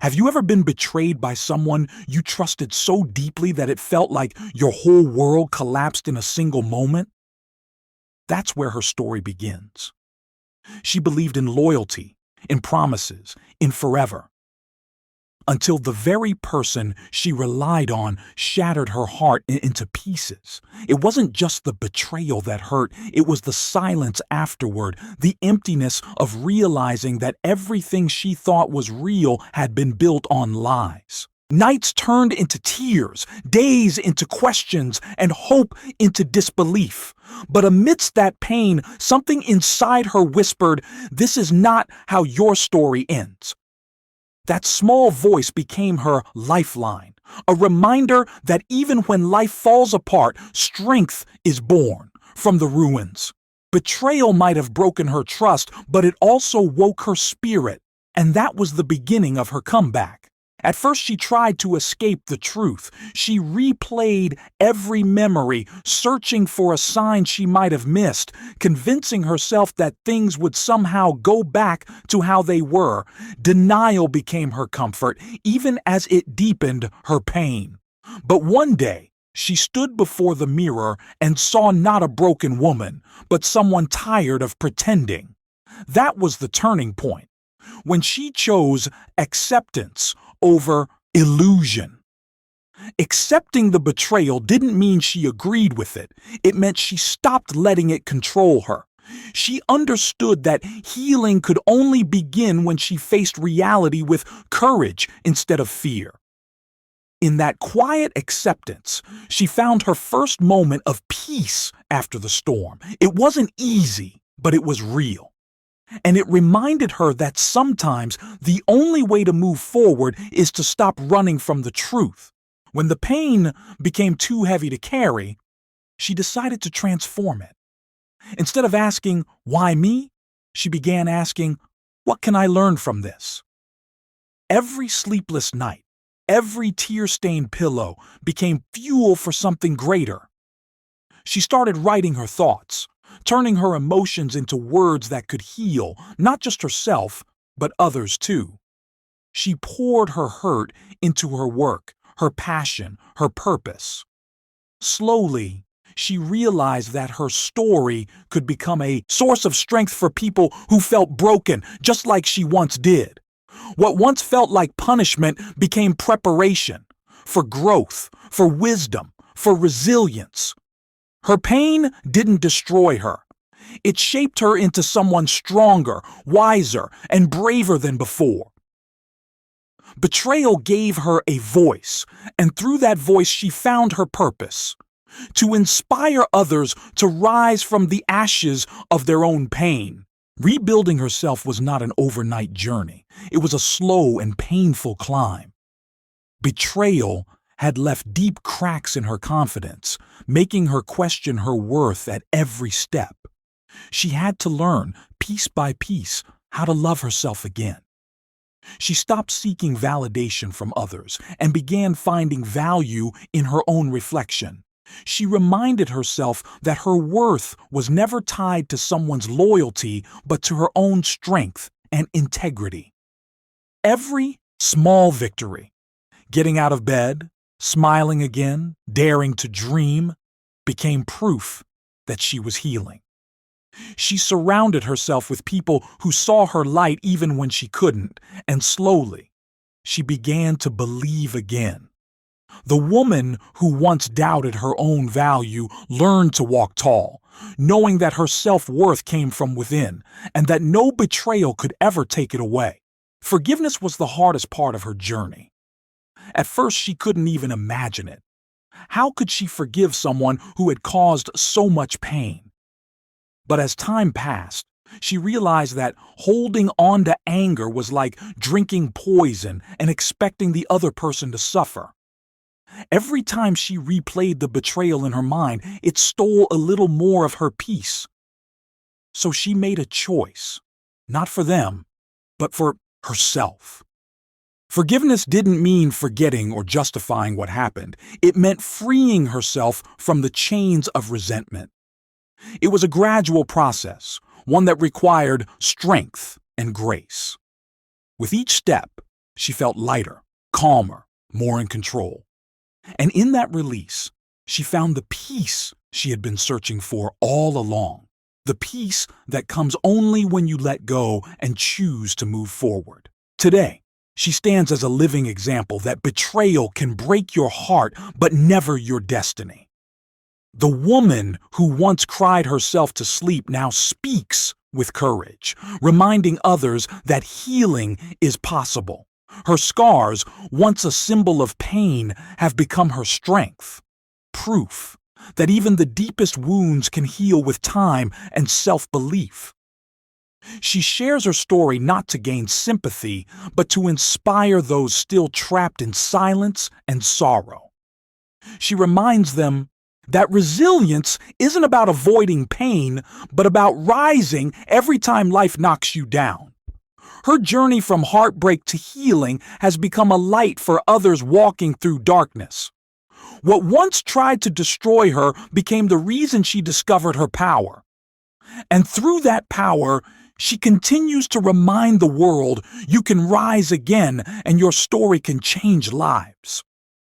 Have you ever been betrayed by someone you trusted so deeply that it felt like your whole world collapsed in a single moment? That's where her story begins. She believed in loyalty, in promises, in forever, until the very person she relied on shattered her heart into pieces. It wasn't just the betrayal that hurt, it was the silence afterward, the emptiness of realizing that everything she thought was real had been built on lies. Nights turned into tears, days into questions, and hope into disbelief. But amidst that pain, something inside her whispered, "This is not how your story ends." That small voice became her lifeline, a reminder that even when life falls apart, strength is born from the ruins. Betrayal might have broken her trust, but it also woke her spirit, and that was the beginning of her comeback. At first, she tried to escape the truth. She replayed every memory, searching for a sign she might have missed, convincing herself that things would somehow go back to how they were. Denial became her comfort, even as it deepened her pain. But one day, she stood before the mirror and saw not a broken woman, but someone tired of pretending. That was the turning point, when she chose acceptance over illusion. Accepting the betrayal didn't mean she agreed with it. It meant she stopped letting it control her. She understood that healing could only begin when she faced reality with courage instead of fear. In that quiet acceptance, she found her first moment of peace after the storm. It wasn't easy, but it was real. And it reminded her that sometimes the only way to move forward is to stop running from the truth. When the pain became too heavy to carry, she decided to transform it. Instead of asking, "Why me?" she began asking, "What can I learn from this?" Every sleepless night, every tear-stained pillow became fuel for something greater. She started writing her thoughts, turning her emotions into words that could heal, not just herself, but others too. She poured her hurt into her work, her passion, her purpose. Slowly, she realized that her story could become a source of strength for people who felt broken, just like she once did. What once felt like punishment became preparation for growth, for wisdom, for resilience. Her pain didn't destroy her. It shaped her into someone stronger, wiser, and braver than before. Betrayal gave her a voice, and through that voice she found her purpose: to inspire others to rise from the ashes of their own pain. Rebuilding herself was not an overnight journey. It was a slow and painful climb. Betrayal had left deep cracks in her confidence, making her question her worth at every step. She had to learn, piece by piece, how to love herself again. She stopped seeking validation from others and began finding value in her own reflection. She reminded herself that her worth was never tied to someone's loyalty, but to her own strength and integrity. Every small victory, getting out of bed, smiling again, daring to dream, became proof that she was healing. She surrounded herself with people who saw her light even when she couldn't, and slowly, she began to believe again. The woman who once doubted her own value learned to walk tall, knowing that her self-worth came from within, and that no betrayal could ever take it away. Forgiveness was the hardest part of her journey. At first, she couldn't even imagine it. How could she forgive someone who had caused so much pain? But as time passed, she realized that holding on to anger was like drinking poison and expecting the other person to suffer. Every time she replayed the betrayal in her mind, it stole a little more of her peace. So she made a choice, not for them, but for herself. Forgiveness didn't mean forgetting or justifying what happened. It meant freeing herself from the chains of resentment. It was a gradual process, one that required strength and grace. With each step, she felt lighter, calmer, more in control. And in that release, she found the peace she had been searching for all along. The peace that comes only when you let go and choose to move forward. Today, she stands as a living example that betrayal can break your heart but never your destiny. The woman who once cried herself to sleep now speaks with courage, reminding others that healing is possible. Her scars, once a symbol of pain, have become her strength. Proof that even the deepest wounds can heal with time and self-belief. She shares her story not to gain sympathy, but to inspire those still trapped in silence and sorrow. She reminds them that resilience isn't about avoiding pain, but about rising every time life knocks you down. Her journey from heartbreak to healing has become a light for others walking through darkness. What once tried to destroy her became the reason she discovered her power. And through that power, she continues to remind the world you can rise again and your story can change lives.